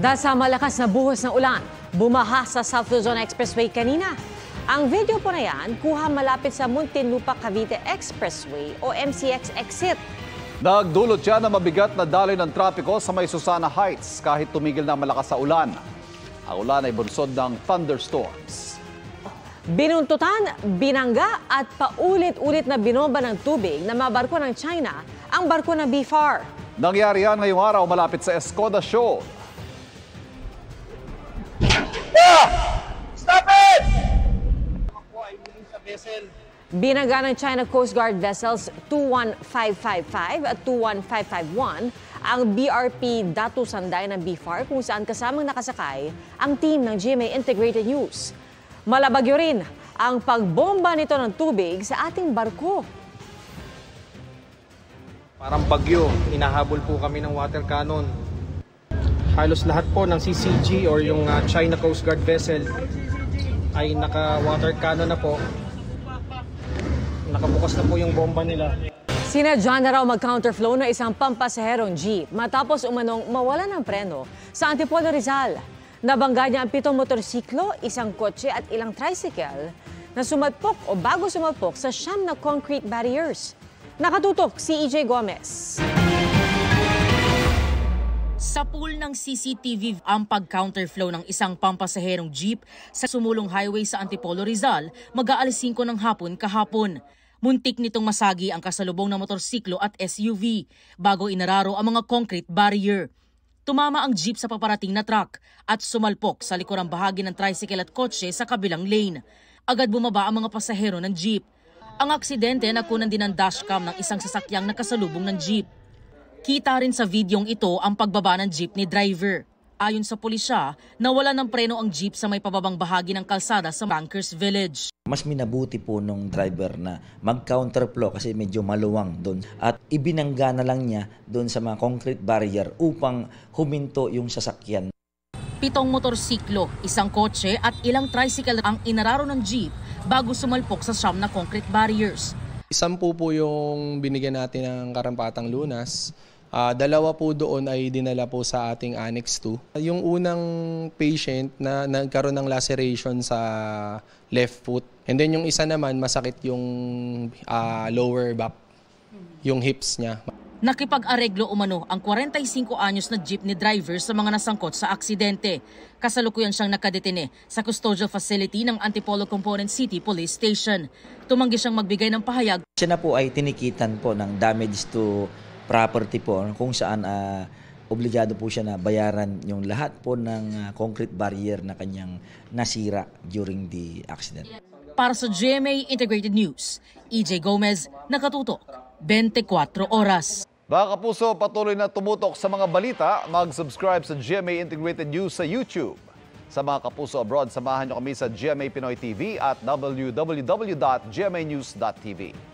Dahil sa malakas na buhos ng ulan, bumaha sa South Luzon Expressway kanina. Ang video po na yan, kuha malapit sa Muntinlupa Cavite Expressway o MCX exit. Nagdulot yan ng mabigat na daloy ng trapiko sa may Susana Heights kahit tumigil na malakas sa ulan. Ang ulan ay bunsod ng thunderstorms. Binuntutan, binangga at paulit-ulit na binomba ng tubig na mga barko ng China ang barko ng BFAR. Nangyari yan ngayong araw malapit sa Escoda Shoal. Stop it! Binangga ng China Coast Guard vessels 21555 at 21551 ang BRP Datu Sanday ng BFAR kung saan kasamang nakasakay ang team ng GMA Integrated News. Malabagyo rin ang pagbomba nito ng tubig sa ating barko. Parang bagyo, inahabol po kami ng water cannon. Halos lahat po ng CCG or yung China Coast Guard vessel ay naka-water cannon na po. Nakabukas na po yung bomba nila. Sinadya na raw mag-counterflow na isang pampasaherong jeep matapos umanong mawala ng preno sa Antipolo Rizal. Nabangga niya ang 7 motorsiklo, isang kotse at ilang tricycle na sumalpok o bago sumalpok sa 9 na concrete barriers. Nakatutok si EJ Gomez. Sa pool ng CCTV ang pag-counterflow ng isang pampasaherong jeep sa sumulong highway sa Antipolo Rizal mag-aalas 5 ng hapon kahapon. Muntik nitong masagi ang kasalubong na motorsiklo at SUV bago inararo ang mga concrete barrier. Tumama ang jeep sa paparating na truck at sumalpok sa likurang bahagi ng tricycle at kotse sa kabilang lane. Agad bumaba ang mga pasahero ng jeep. Ang aksidente nakunan din ng dashcam ng isang sasakyang nakasalubong ng jeep. Kita rin sa videong ito ang pagbaba ng jeepney driver. Ayon sa pulisya, nawala ng preno ang jeep sa may pababang bahagi ng kalsada sa Bankers Village. Mas minabuti po nung driver na mag-counterflow kasi medyo maluwang doon. At ibinangga na lang niya doon sa mga concrete barrier upang huminto yung sasakyan. 7 motorsiklo, isang kotse at ilang tricycle ang inararo ng jeep bago sumalpok sa 9 na concrete barriers. 10 po yung binigyan natin ng karampatang lunas. 2 po doon ay dinala po sa ating Annex 2. Yung unang patient na nagkaroon ng laceration sa left foot. And then yung isa naman masakit yung lower back, yung hips niya. Nakipag-areglo umano ang 45 anyos na jeepney driver sa mga nasangkot sa aksidente. Kasalukuyan siyang nakadetine sa custodial facility ng Antipolo Component City Police Station. Tumanggi siyang magbigay ng pahayag. Siya na po ay tinikitan po ng damage to property po kung saan obligado po siya na bayaran yung lahat po ng concrete barrier na kanyang nasira during the accident. Para sa GMA Integrated News, EJ Gomez, nakatutok, 24 oras. Mga kapuso, patuloy na tumutok sa mga balita. Mag-subscribe sa GMA Integrated News sa YouTube. Sa mga kapuso abroad, samahan niyo kami sa GMA Pinoy TV at www.gmanews.tv.